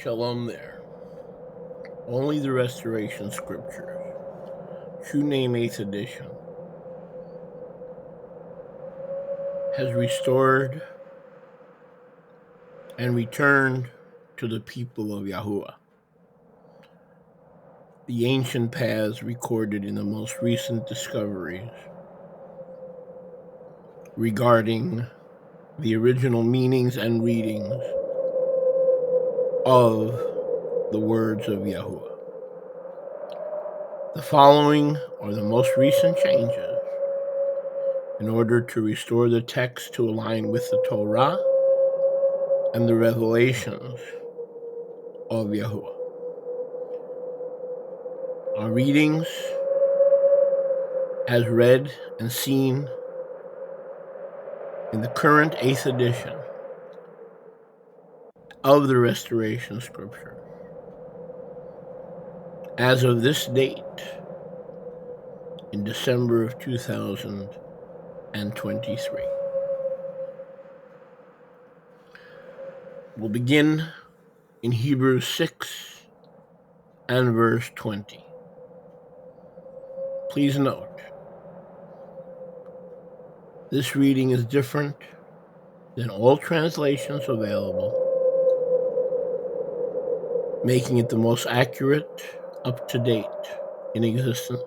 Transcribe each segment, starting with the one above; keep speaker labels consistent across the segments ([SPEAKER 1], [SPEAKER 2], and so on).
[SPEAKER 1] Shalom there. Only the Restoration Scriptures. True Name 8th edition has restored and returned to the people of Yahuwah the ancient paths recorded in the most recent discoveries regarding the original meanings and readings of the words of Yahuwah. The following are the most recent changes in order to restore the text to align with the Torah and the revelations of Yahuwah. Our readings, as read and seen in the current 8th edition of the Restoration Scripture, as of this date, in December of 2023. We'll begin in Hebrews 6 and verse 20. Please note, this reading is different than all translations available, making it the most accurate, up-to-date in existence.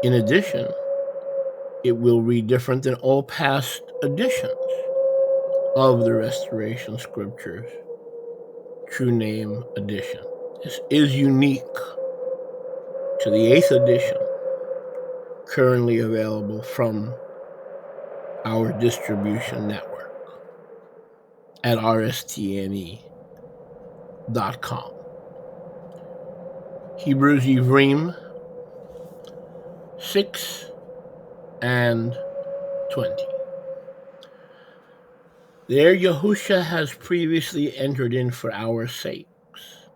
[SPEAKER 1] In addition, it will read different than all past editions of the Restoration Scriptures True Name edition. This is unique to the 8th edition currently available from our distribution network at RSTNE.com. Hebrews Ivrim 6 and 20. There Yahusha has previously entered in for our sakes,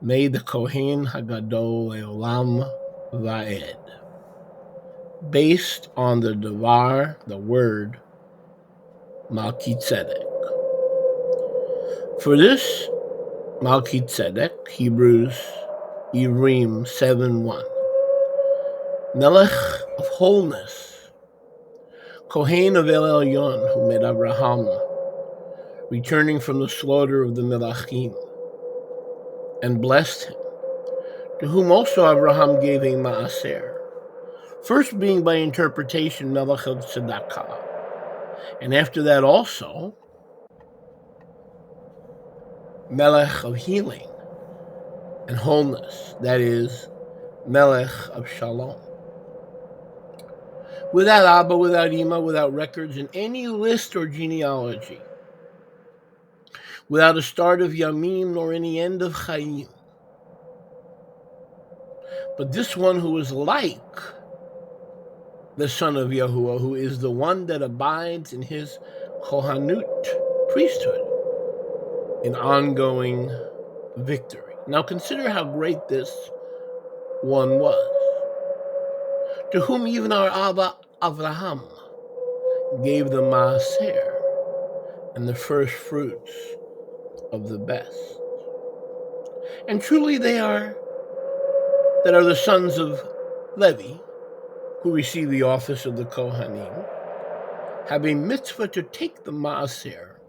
[SPEAKER 1] made the Kohen Hagadol Leolam Vaed, based on the Devar, the word, Melchezedek. For this Melchezedek, Hebrews Ivrim 7:1, Melech of wholeness, Kohen of El Elyon, who met Abraham, returning from the slaughter of the Melachim, and blessed him, to whom also Abraham gave a Maaser, first being by interpretation Melech of Tzedakah, and after that also Melech of healing and wholeness, that is, Melech of Shalom. Without Abba, without Ima, without records in any list or genealogy, without a start of Yamim nor any end of Chaim. But this one who is like the Son of Yahuwah, who is the one that abides in his Kohanut, priesthood, in ongoing victory. Now consider how great this one was, to whom even our Abba Avraham gave the Maaser and the first fruits of the best. And truly they are that are the sons of Levi, who receive the office of the Kohanim, have a mitzvah to take the Maaser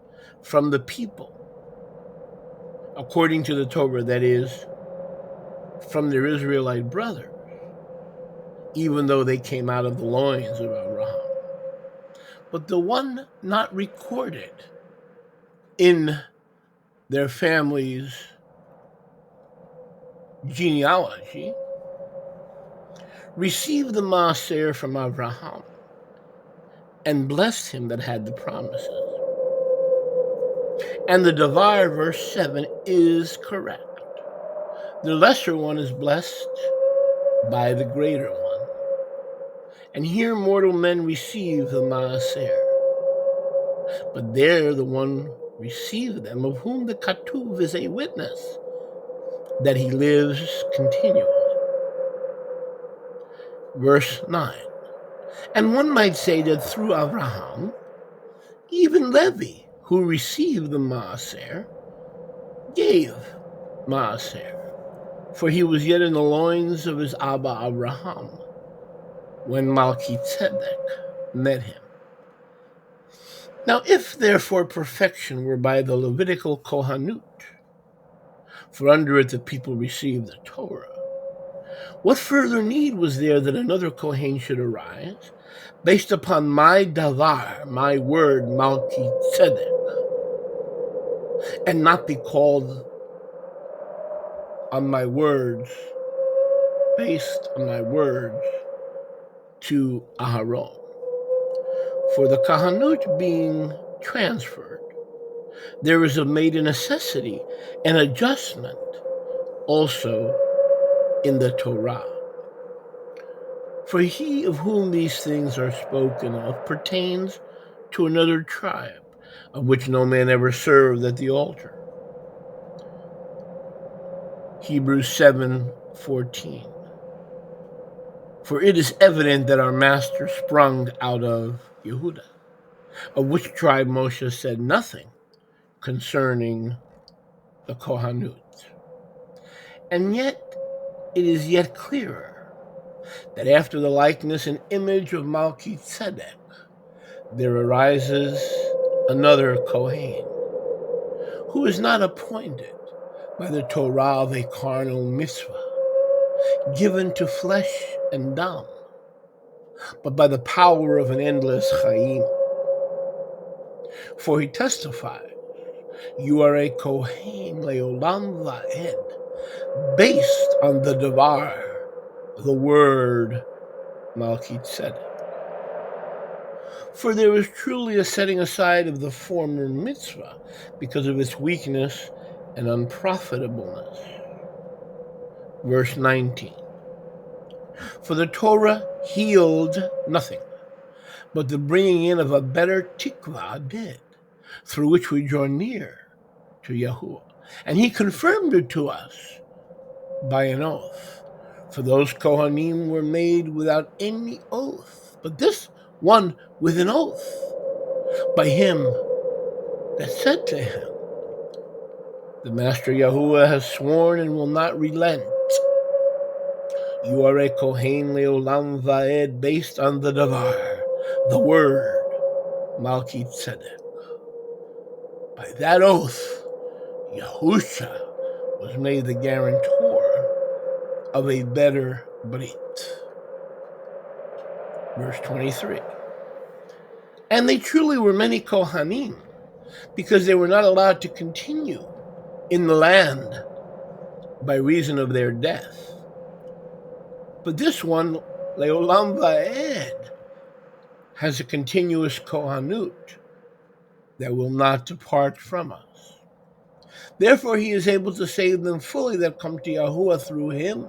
[SPEAKER 1] from the people, according to the Torah, that is, from their Israelite brothers, even though they came out of the loins of Abraham. But the one not recorded in their family's genealogy received the Maaser from Abraham and blessed him that had the promises. And the Devar, verse 7, is correct. The lesser one is blessed by the greater one. And here mortal men receive the Maaser, but there the one received them, of whom the Katuv is a witness, that he lives continually. Verse 9. And one might say that through Abraham, even Levi, who received the Maaser, gave Maaser, for he was yet in the loins of his Abba Abraham when Melchizedek met him. Now, if therefore perfection were by the Levitical Kohanut, for under it the people received the Torah, what further need was there that another Kohen should arise, based upon my davar, my word, Melchizedek, and not be called on my words, based on my words, to Aharon? For the Kohanut being transferred, there is made a necessity, an adjustment, also in the Torah. For he of whom these things are spoken of pertains to another tribe, of which no man ever served at the altar. Hebrews 7:14. For it is evident that our master sprung out of Yehuda, of which tribe Moshe said nothing concerning the Kohanut. And yet it is yet clearer that after the likeness and image of Melchizedek, there arises another Kohen, who is not appointed by the Torah of a carnal mitzvah, given to flesh and dam, but by the power of an endless chayim. For he testified, you are a Kohen leolam va'ed, based on the davar, the word Melchizedek. For there is truly a setting aside of the former mitzvah because of its weakness and unprofitableness. Verse 19. For the Torah healed nothing, but the bringing in of a better tikvah did, through which we draw near to Yahuwah. And he confirmed it to us by an oath. For those Kohanim were made without any oath, but this one with an oath, by him that said to him, the Master Yahuwah has sworn and will not relent. You are a Kohen leolam va'ed, based on the davar, the word, Melchizedek. By that oath, Yahusha was made the guarantor of a better brit. Verse 23. And they truly were many Kohanim, because they were not allowed to continue in the land by reason of their death. But this one, Leolam Va'ed, has a continuous Kohanut that will not depart from us. Therefore he is able to save them fully that come to Yahuwah through him,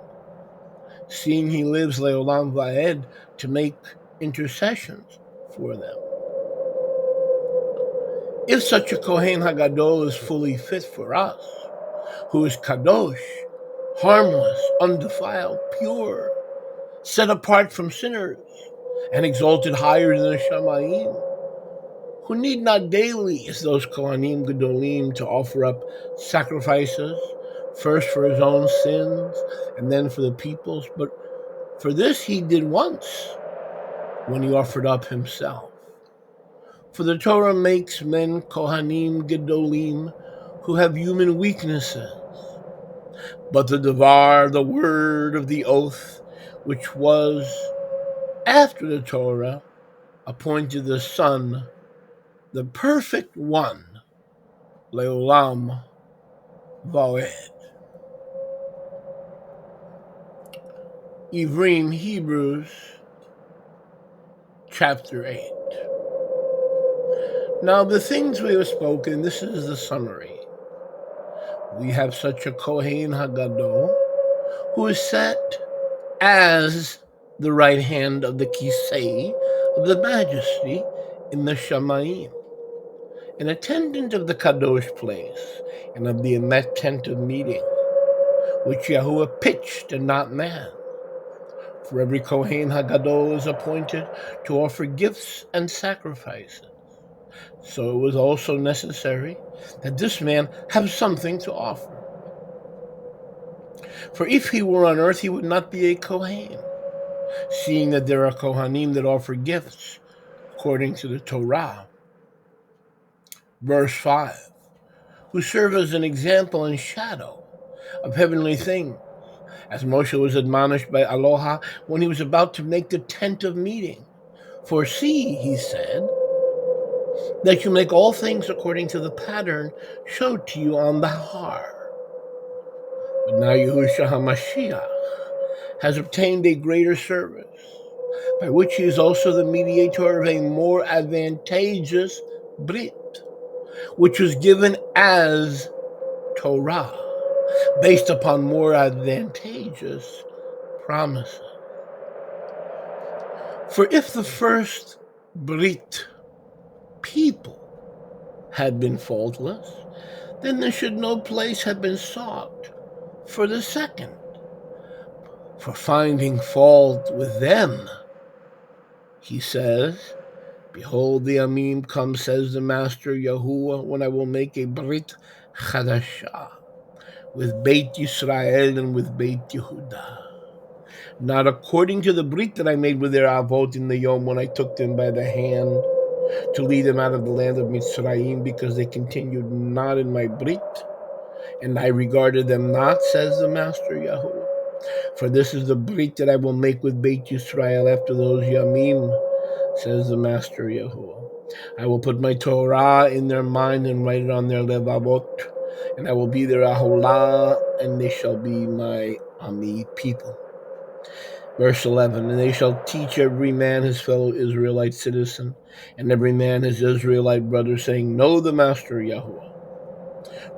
[SPEAKER 1] seeing he lives Leolam Va'ed to make intercessions for them. If such a Kohen Hagadol is fully fit for us, who is Kadosh, harmless, undefiled, pure, set apart from sinners, and exalted higher than the Shamayim, who need not daily, as those Kohanim Gedolim, to offer up sacrifices, first for his own sins, and then for the people's, but for this he did once, when he offered up himself. For the Torah makes men Kohanim Gedolim, who have human weaknesses, but the davar, the word of the oath, which was after the Torah, appointed the Son, the perfect one, Leolam Va'ed. Ivrim, Hebrews, chapter 8. Now the things we have spoken, this is the summary. We have such a Kohen Hagadol, who is set as the right hand of the Kisei of the Majesty in the Shamayim, an attendant of the Kadosh place and of the Emet tent of meeting, which Yahuwah pitched and not man. For every Kohen Hagadol is appointed to offer gifts and sacrifices, So it was also necessary that this man have something to offer. For if he were on earth, he would not be a Kohen, seeing that there are Kohanim that offer gifts according to the Torah. Verse 5, who serve as an example and shadow of heavenly things, as Moshe was admonished by Aloha when he was about to make the tent of meeting. For see, he said, that you make all things according to the pattern showed to you on the Har. But now Yahushua HaMashiach has obtained a greater service, by which he is also the mediator of a more advantageous Brit, which was given as Torah, based upon more advantageous promises. For if the first Brit people had been faultless, then there should no place have been sought for the second. For finding fault with them, he says, behold, the Amim come, says the Master Yahuwah, when I will make a Brit Chadashah with Beit Yisrael and with Beit Yehudah, not according to the Brit that I made with their Avot in the Yom when I took them by the hand to lead them out of the land of Mitzrayim, because they continued not in my Brit, and I regarded them not, says the Master Yahuwah. For this is the Brit that I will make with Beit Yisrael after those Yamim, says the Master Yahuwah. I will put my Torah in their mind and write it on their levavot, and I will be their Aholah, and they shall be my Ami people. Verse 11, and they shall teach every man his fellow Israelite citizen, and every man his Israelite brother, saying, know the Master Yahuwah.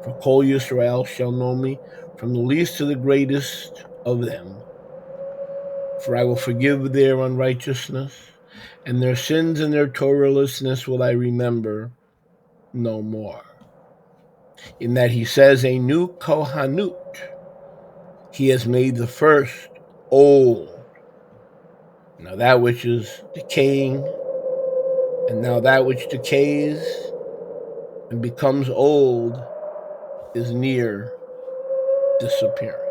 [SPEAKER 1] For Kol Yisrael shall know me, from the least to the greatest of them. For I will forgive their unrighteousness, and their sins and their Torahlessness will I remember no more. In that he says, a new Kohanut, he has made the first old. Now that which is decaying, and now that which decays and becomes old is near disappearance.